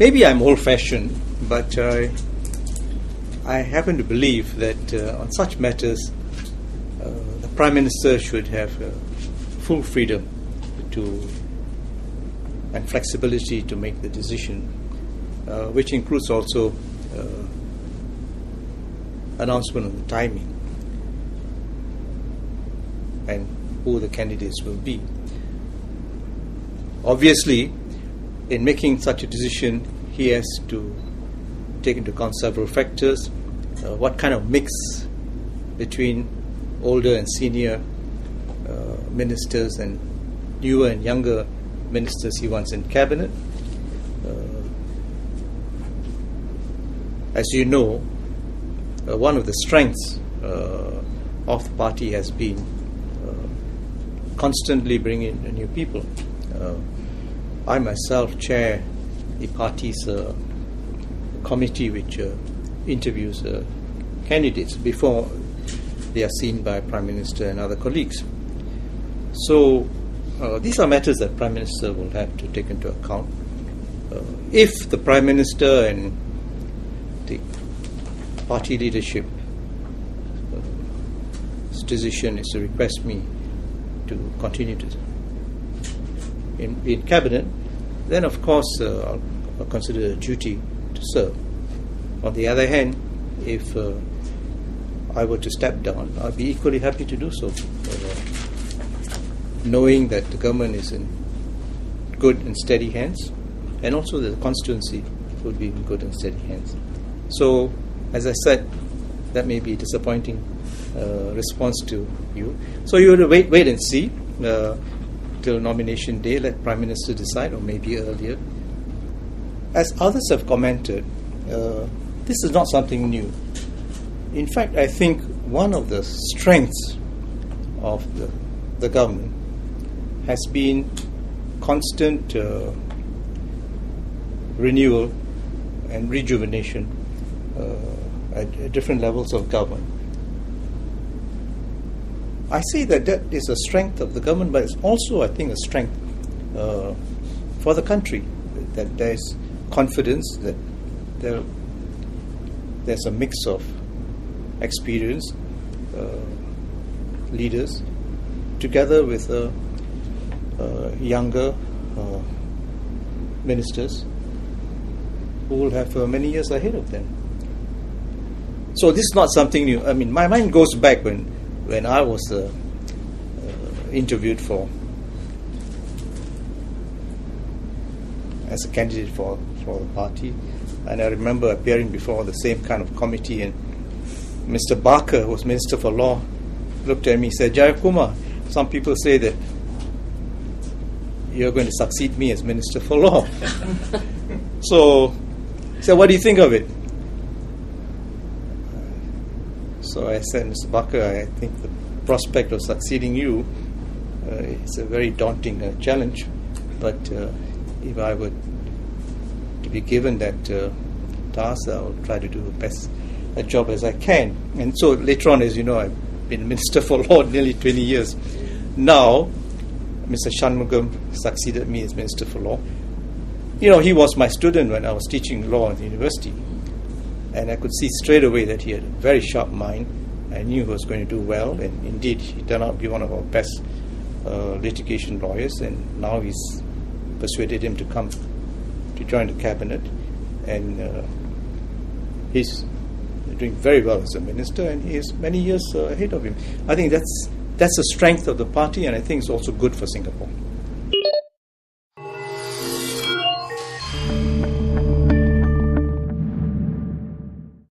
maybe I'm old-fashioned, but I happen to believe that on such matters, the Prime Minister should have full freedom and flexibility to make the decision, which includes also announcement of the timing and who the candidates will be. Obviously, in making such a decision, he has to take into account several factors. What kind of mix between older and senior ministers and newer and younger ministers he wants in cabinet. As you know, one of the strengths of the party has been constantly bringing in new people. I myself chair the party's committee which interviews candidates before they are seen by Prime Minister and other colleagues. So these are matters that Prime Minister will have to take into account. If the Prime Minister and the party leadership decision is to request me to continue to in cabinet, then of course I'll consider it a duty to serve. On the other hand, if I were to step down, I'd be equally happy to do so, knowing that the government is in good and steady hands, and also the constituency would be in good and steady hands. So, as I said, that may be a disappointing response to you. So you have to wait and see till nomination day, let Prime Minister decide, or maybe earlier. As others have commented, this is not something new. In fact, I think one of the strengths of the government has been constant renewal and rejuvenation at different levels of government. I say that is a strength of the government, but it's also, I think, a strength for the country, that there's confidence, that there's a mix of experienced leaders together with younger ministers who will have many years ahead of them. So this is not something new. I mean, my mind goes back when I was interviewed as a candidate for the party, and I remember appearing before the same kind of committee, and Mr. Barker, who was Minister for Law, looked at me and said, "Jayakumar, some people say that you're going to succeed me as Minister for Law." So what do you think of it? So I said, "Mr. Barker, I think the prospect of succeeding you is a very daunting challenge, but if I were to be given that task, I'll try to do a job as I can." And so later on, as you know, I've been Minister for Law nearly 20 years. Now, Mr. Shanmugam succeeded me as Minister for Law. You know, he was my student when I was teaching law at the university, and I could see straight away that he had a very sharp mind. I knew he was going to do well, and indeed he turned out to be one of our best litigation lawyers, and now he's persuaded him to come to join the cabinet, and he's doing very well as a minister, and he is many years ahead of him. I think that's the strength of the party, and I think it's also good for Singapore.